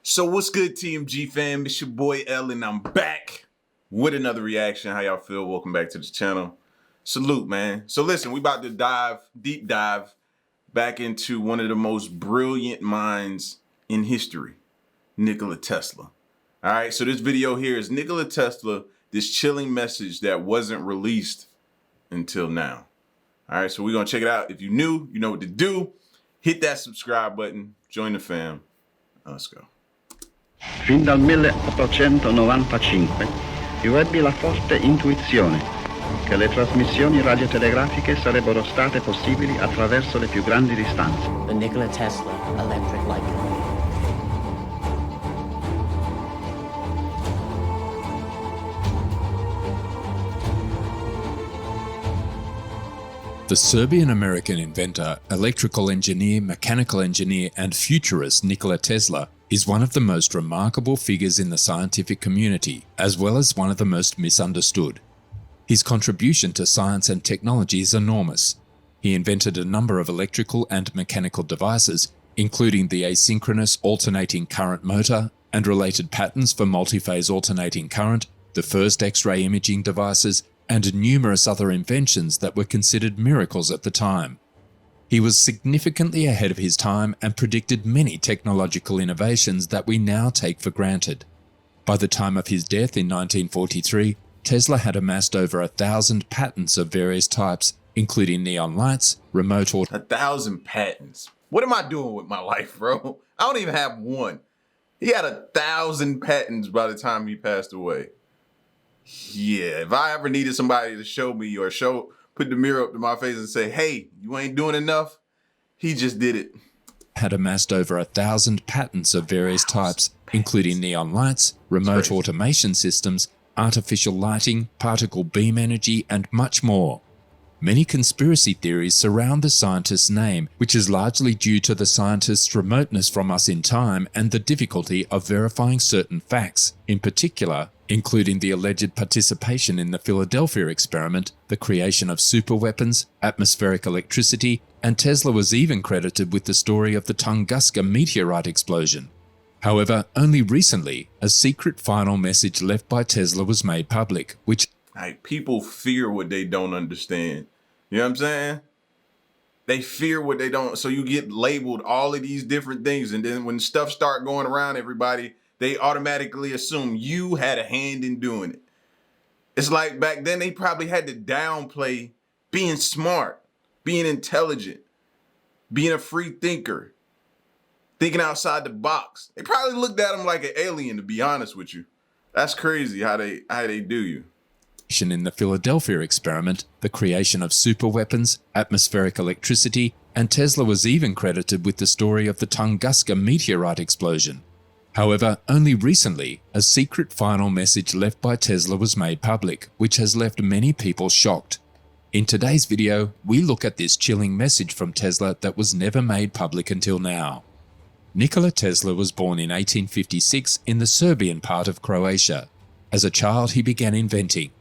So what's good, TMG fam? It's your boy L, and I'm back with another reaction. How y'all feel? Welcome back to the channel. Salute, man. So listen, we about to deep dive back into one of the most brilliant minds in history, Nikola Tesla. All right, so this video here is Nikola Tesla, this chilling message that wasn't released until now. All right, so we're gonna check it out. If you're new, you know what to do. Hit that subscribe button, join the fam. Let's go. Fin dal 1895 io ebbi la forte intuizione che le trasmissioni radiotelegrafiche sarebbero state possibili attraverso le più grandi distanze. The Nikola Tesla electric light control. The Serbian-American inventor, electrical engineer, mechanical engineer, and futurist Nikola Tesla is one of the most remarkable figures in the scientific community, as well as one of the most misunderstood. His contribution to science and technology is enormous. He invented a number of electrical and mechanical devices, including the asynchronous alternating current motor and related patents for multi-phase alternating current, the first X-ray imaging devices, and numerous other inventions that were considered miracles at the time. He was significantly ahead of his time and predicted many technological innovations that we now take for granted. By the time of his death in 1943, Tesla had amassed over 1,000 patents of various types, including neon lights, remote auto— 1,000 patents. What am I doing with my life, bro? I don't even have one. He had 1,000 patents by the time he passed away. Yeah, if I ever needed somebody to show me or put the mirror up to my face and say, hey, you ain't doing enough, he just did it. Had amassed over 1,000 patents of various types, including neon lights, remote automation systems, artificial lighting, particle beam energy, and much more. Many conspiracy theories surround the scientist's name, which is largely due to the scientist's remoteness from us in time and the difficulty of verifying certain facts, in particular, including the alleged participation in the Philadelphia experiment, the creation of superweapons, atmospheric electricity, and Tesla was even credited with the story of the Tunguska meteorite explosion. However, only recently, a secret final message left by Tesla was made public, which— people fear what they don't understand. You know what I'm saying? They fear what they don't. So you get labeled all of these different things. And then when stuff start going around everybody, they automatically assume you had a hand in doing it. It's like back then they probably had to downplay being smart, being intelligent, being a free thinker, thinking outside the box. They probably looked at him like an alien, to be honest with you. That's crazy how they do you. In the Philadelphia experiment, the creation of superweapons, atmospheric electricity, and Tesla was even credited with the story of the Tunguska meteorite explosion. However, only recently, a secret final message left by Tesla was made public, which has left many people shocked. In today's video, we look at this chilling message from Tesla that was never made public until now. Nikola Tesla was born in 1856 in the Serbian part of Croatia. As a child, he began inventing.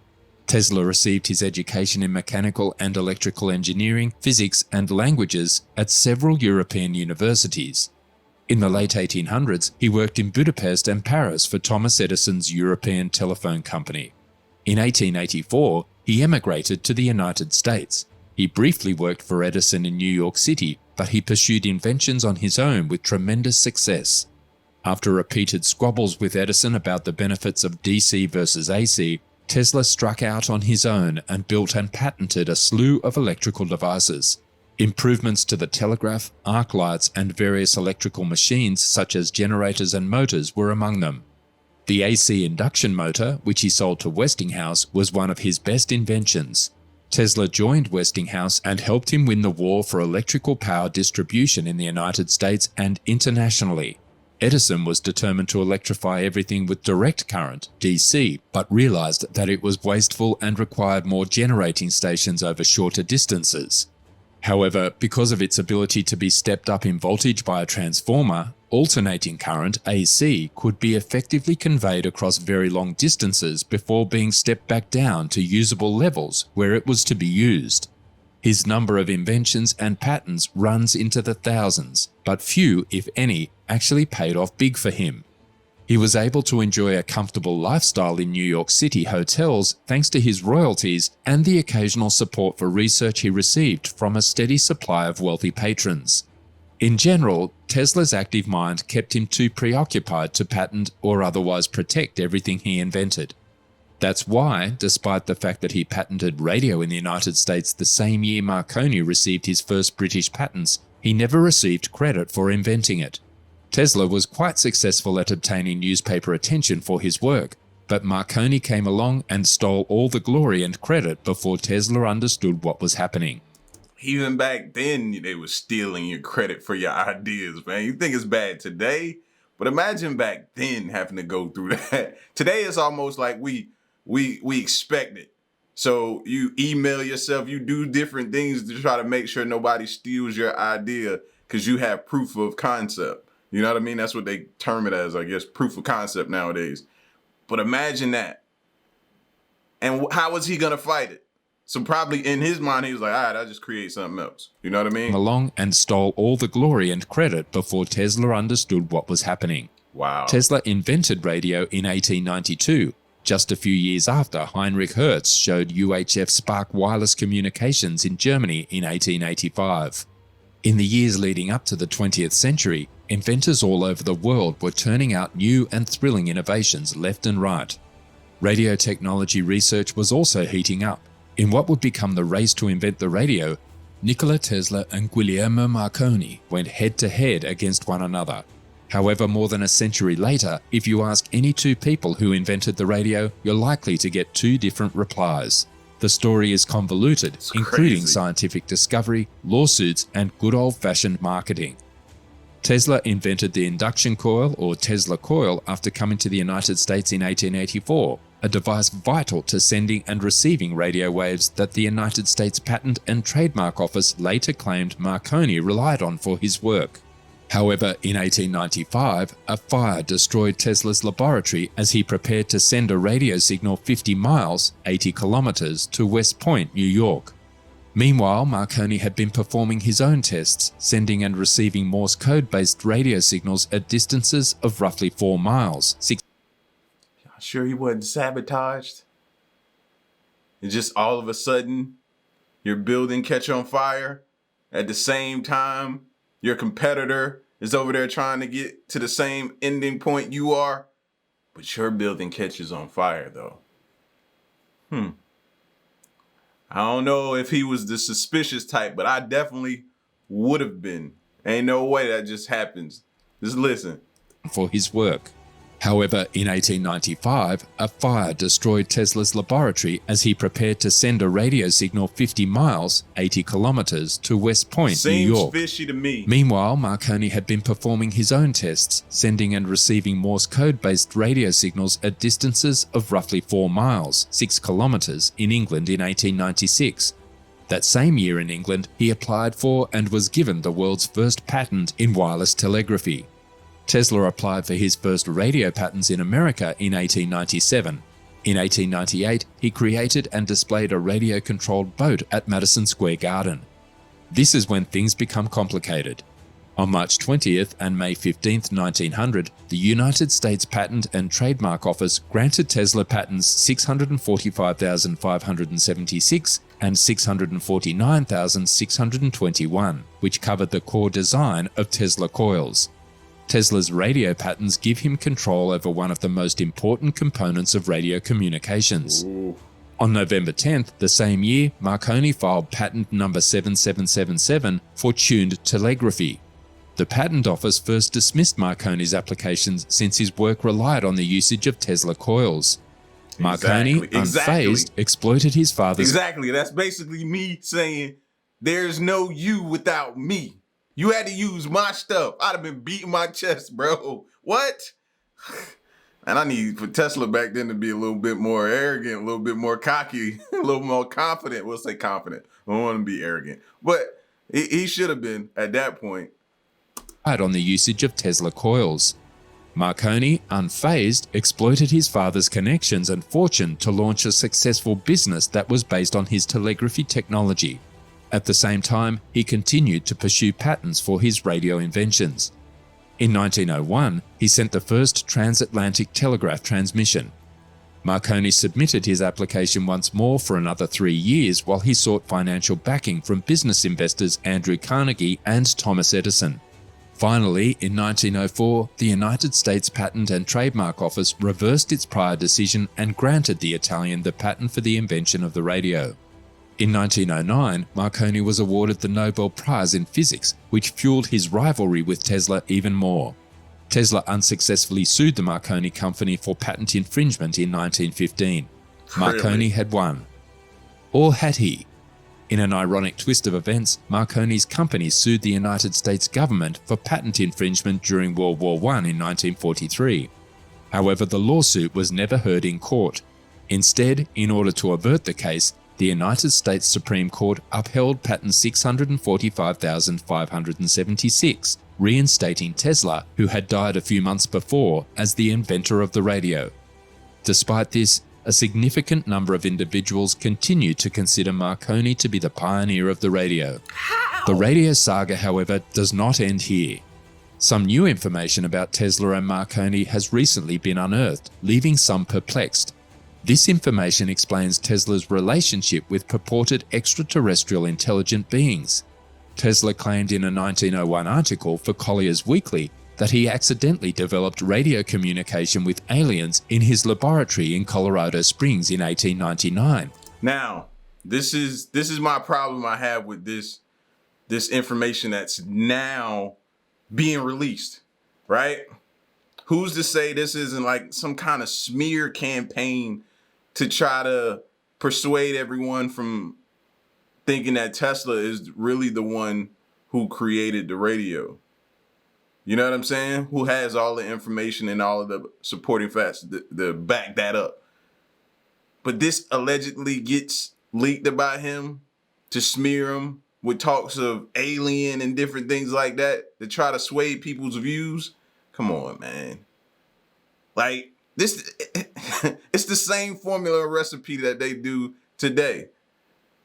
Tesla received his education in mechanical and electrical engineering, physics, and languages at several European universities. In the late 1800s, he worked in Budapest and Paris for Thomas Edison's European Telephone Company. In 1884, he emigrated to the United States. He briefly worked for Edison in New York City, but he pursued inventions on his own with tremendous success. After repeated squabbles with Edison about the benefits of DC versus AC, Tesla struck out on his own and built and patented a slew of electrical devices. Improvements to the telegraph, arc lights, and various electrical machines such as generators and motors were among them. The AC induction motor, which he sold to Westinghouse, was one of his best inventions. Tesla joined Westinghouse and helped him win the war for electrical power distribution in the United States and internationally. Edison was determined to electrify everything with direct current, DC, but realized that it was wasteful and required more generating stations over shorter distances. However, because of its ability to be stepped up in voltage by a transformer, alternating current, AC, could be effectively conveyed across very long distances before being stepped back down to usable levels where it was to be used. His number of inventions and patents runs into the thousands, but few, if any, actually paid off big for him. He was able to enjoy a comfortable lifestyle in New York City hotels thanks to his royalties and the occasional support for research he received from a steady supply of wealthy patrons. In general, Tesla's active mind kept him too preoccupied to patent or otherwise protect everything he invented. That's why, despite the fact that he patented radio in the United States the same year Marconi received his first British patents, he never received credit for inventing it. Tesla was quite successful at obtaining newspaper attention for his work, but Marconi came along and stole all the glory and credit before Tesla understood what was happening. Even back then, they were stealing your credit for your ideas, man. You think it's bad today, but imagine back then having to go through that. Today, it's almost like we expect it. So you email yourself, you do different things to try to make sure nobody steals your idea because you have proof of concept. You know what I mean? That's what they term it as, I guess, proof of concept nowadays. But imagine that. And how was he going to fight it? So probably in his mind, he was like, all right, I'll just create something else. You know what I mean? Along and stole all the glory and credit before Tesla understood what was happening. Wow. Tesla invented radio in 1892, just a few years after Heinrich Hertz showed UHF spark wireless communications in Germany in 1885. In the years leading up to the 20th century, inventors all over the world were turning out new and thrilling innovations left and right. Radio technology research was also heating up. In what would become the race to invent the radio, Nikola Tesla and Guglielmo Marconi went head-to-head against one another. However, more than a century later, if you ask any two people who invented the radio, you're likely to get two different replies. The story is convoluted, including scientific discovery, lawsuits, and good old-fashioned marketing. Tesla invented the induction coil, or Tesla coil, after coming to the United States in 1884, a device vital to sending and receiving radio waves that the United States Patent and Trademark Office later claimed Marconi relied on for his work. However, in 1895, a fire destroyed Tesla's laboratory as he prepared to send a radio signal 50 miles, 80 kilometers, to West Point, New York. Meanwhile, Marconi had been performing his own tests, sending and receiving Morse code-based radio signals at distances of roughly 4 miles. Sure he wasn't sabotaged? And just all of a sudden, your building catch on fire at the same time your competitor is over there trying to get to the same ending point you are, but your building catches on fire though. I don't know if he was the suspicious type, but I definitely would have been. Ain't no way that just happens. Just listen. For his work. However, in 1895, a fire destroyed Tesla's laboratory as he prepared to send a radio signal 50 miles, 80 kilometers, to West Point, New York. Seems fishy to me. Meanwhile, Marconi had been performing his own tests, sending and receiving Morse code-based radio signals at distances of roughly 4 miles, 6 kilometers, in England in 1896. That same year in England, he applied for and was given the world's first patent in wireless telegraphy. Tesla applied for his first radio patents in America in 1897. In 1898, he created and displayed a radio-controlled boat at Madison Square Garden. This is when things become complicated. On March 20th and May 15th, 1900, the United States Patent and Trademark Office granted Tesla patents 645,576 and 649,621, which covered the core design of Tesla coils. Tesla's radio patents give him control over one of the most important components of radio communications. Ooh. On November 10th, the same year, Marconi filed patent number 7777 for tuned telegraphy. The Patent Office first dismissed Marconi's applications since his work relied on the usage of Tesla coils. Marconi, unfazed, exploited his father's... Exactly, that's basically me saying, there's no you without me. You had to use my stuff. I'd have been beating my chest, bro. What? And I need for Tesla back then to be a little bit more arrogant, a little bit more cocky, a little more confident. We'll say confident. I don't want to be arrogant. But he should have been at that point. On the usage of Tesla coils. Marconi, unfazed, exploited his father's connections and fortune to launch a successful business that was based on his telegraphy technology. At the same time, he continued to pursue patents for his radio inventions. In 1901, he sent the first transatlantic telegraph transmission. Marconi submitted his application once more for another 3 years while he sought financial backing from business investors Andrew Carnegie and Thomas Edison. Finally, in 1904, the United States Patent and Trademark Office reversed its prior decision and granted the Italian the patent for the invention of the radio. In 1909, Marconi was awarded the Nobel Prize in Physics, which fueled his rivalry with Tesla even more. Tesla unsuccessfully sued the Marconi company for patent infringement in 1915. Marconi had won. Or had he? In an ironic twist of events, Marconi's company sued the United States government for patent infringement during World War I in 1943. However, the lawsuit was never heard in court. Instead, in order to avert the case, the United States Supreme Court upheld patent 645,576, reinstating Tesla, who had died a few months before, as the inventor of the radio. Despite this, a significant number of individuals continue to consider Marconi to be the pioneer of the radio. The radio saga, however, does not end here. Some new information about Tesla and Marconi has recently been unearthed, leaving some perplexed. This information explains Tesla's relationship with purported extraterrestrial intelligent beings. Tesla claimed in a 1901 article for Collier's Weekly that he accidentally developed radio communication with aliens in his laboratory in Colorado Springs in 1899. Now, this is my problem I have with this information that's now being released, right? Who's to say this isn't like some kind of smear campaign to try to persuade everyone from thinking that Tesla is really the one who created the radio? You know what I'm saying? Who has all the information and all of the supporting facts to back that up. But this allegedly gets leaked about him to smear him with talks of alien and different things like that to try to sway people's views. Come on, man. Like, this, it's the same formula recipe that they do today.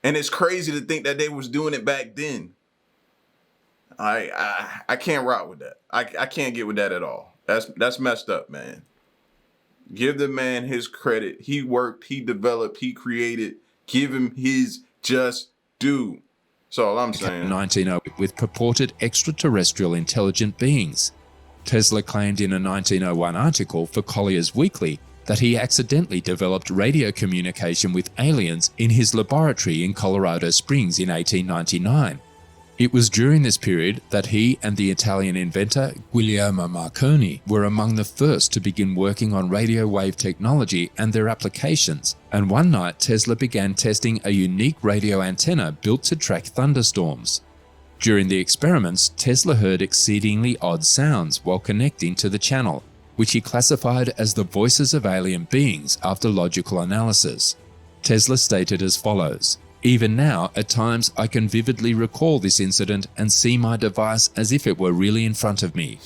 And it's crazy to think that they was doing it back then. I can't rock with that. I can't get with that at all. That's messed up, man. Give the man his credit. He worked, he developed, he created. Give him his just due. That's all I'm saying. 1908 with purported extraterrestrial intelligent beings. Tesla claimed in a 1901 article for Collier's Weekly that he accidentally developed radio communication with aliens in his laboratory in Colorado Springs in 1899. It was during this period that he and the Italian inventor Guglielmo Marconi were among the first to begin working on radio wave technology and their applications, and one night Tesla began testing a unique radio antenna built to track thunderstorms. During the experiments, Tesla heard exceedingly odd sounds while connecting to the channel, which he classified as the voices of alien beings after logical analysis. Tesla stated as follows: "Even now, at times I can vividly recall this incident and see my device as if it were really in front of me.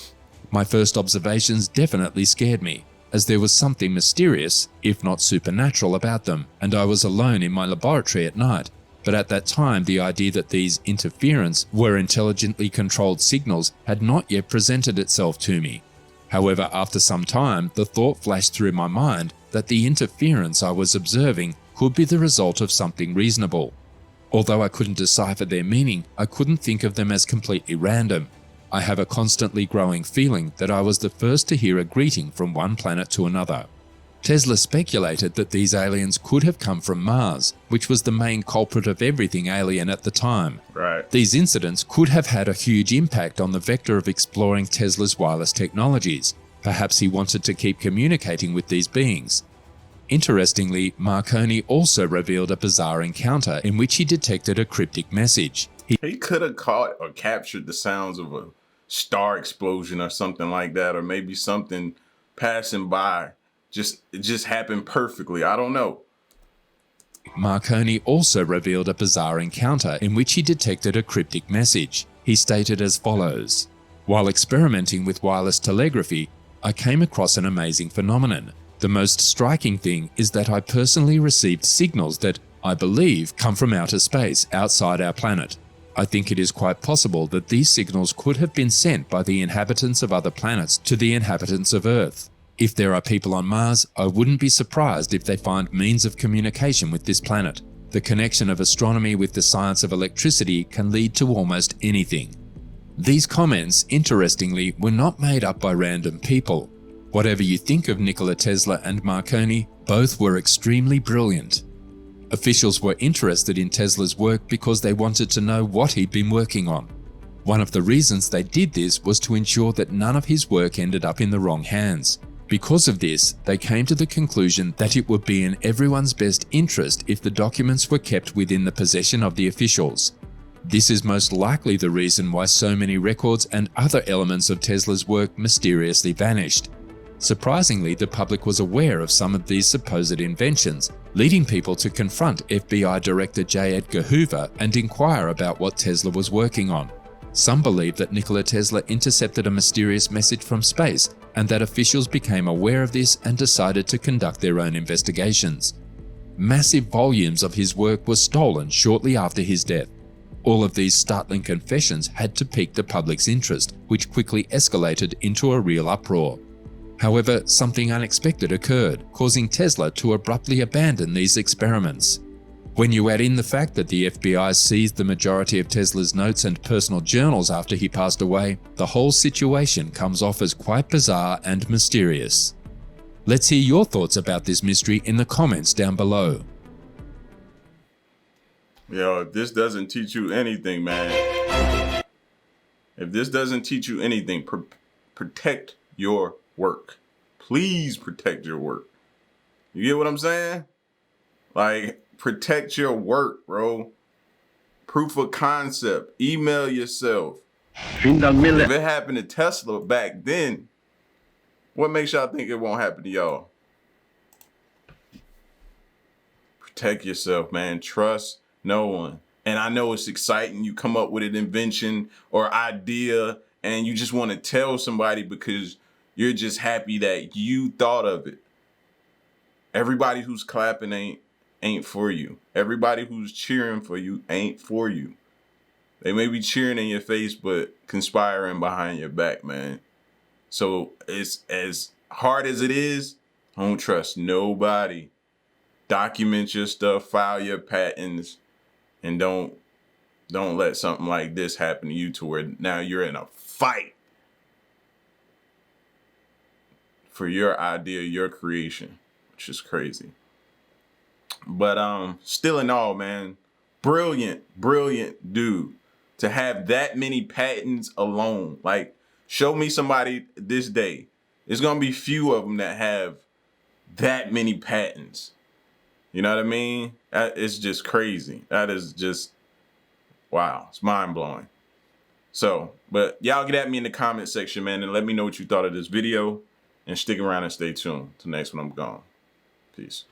My first observations definitely scared me, as there was something mysterious, if not supernatural, about them, and I was alone in my laboratory at night. But at that time, the idea that these interference were intelligently controlled signals had not yet presented itself to me. However, after some time, the thought flashed through my mind that the interference I was observing could be the result of something reasonable. Although I couldn't decipher their meaning, I couldn't think of them as completely random. I have a constantly growing feeling that I was the first to hear a greeting from one planet to another." Tesla speculated that these aliens could have come from Mars, which was the main culprit of everything alien at the time. Right. These incidents could have had a huge impact on the vector of exploring Tesla's wireless technologies. Perhaps he wanted to keep communicating with these beings. Interestingly, Marconi also revealed a bizarre encounter in which he detected a cryptic message. He could have caught or captured the sounds of a star explosion or something like that, or maybe something passing by. It just happened perfectly. I don't know. Marconi also revealed a bizarre encounter in which he detected a cryptic message. He stated as follows: "While experimenting with wireless telegraphy, I came across an amazing phenomenon. The most striking thing is that I personally received signals that, I believe, come from outer space outside our planet. I think it is quite possible that these signals could have been sent by the inhabitants of other planets to the inhabitants of Earth. If there are people on Mars, I wouldn't be surprised if they find means of communication with this planet. The connection of astronomy with the science of electricity can lead to almost anything. These comments, interestingly, were not made up by random people. Whatever you think of Nikola Tesla and Marconi, both were extremely brilliant. Officials were interested in Tesla's work because they wanted to know what he'd been working on. One of the reasons they did this was to ensure that none of his work ended up in the wrong hands. Because of this, they came to the conclusion that it would be in everyone's best interest if the documents were kept within the possession of the officials. This is most likely the reason why so many records and other elements of Tesla's work mysteriously vanished. Surprisingly, the public was aware of some of these supposed inventions, leading people to confront FBI Director J. Edgar Hoover and inquire about what Tesla was working on. Some believe that Nikola Tesla intercepted a mysterious message from space and that officials became aware of this and decided to conduct their own investigations. Massive volumes of his work were stolen shortly after his death. All of these startling confessions had to pique the public's interest, which quickly escalated into a real uproar. However, something unexpected occurred, causing Tesla to abruptly abandon these experiments. When you add in the fact that the FBI seized the majority of Tesla's notes and personal journals after he passed away, the whole situation comes off as quite bizarre and mysterious. Let's hear your thoughts about this mystery in the comments down below. Yo, if this doesn't teach you anything, man. If this doesn't teach you anything, protect your work. Please protect your work. You get what I'm saying? Like, protect your work, bro. Proof of concept. Email yourself. If it happened to Tesla back then, what makes y'all think it won't happen to y'all? Protect yourself, man. Trust no one. And I know it's exciting. You come up with an invention or idea and you just want to tell somebody because you're just happy that you thought of it. Everybody who's clapping ain't for you. Everybody who's cheering for you ain't for you. They may be cheering in your face, but conspiring behind your back, man. So it's as hard as it is, don't trust nobody. Document your stuff, file your patents, and don't let something like this happen to you to where now you're in a fight for your idea, your creation, which is crazy. But still in all, man, brilliant dude to have that many patents alone. Like, show me somebody this day. There's gonna be few of them that have that many patents. You know what I mean? It's just crazy. That is just, wow, it's mind blowing. So, but y'all get at me in the comment section, man, and let me know what you thought of this video. And stick around and stay tuned. Till next one, I'm gone. Peace.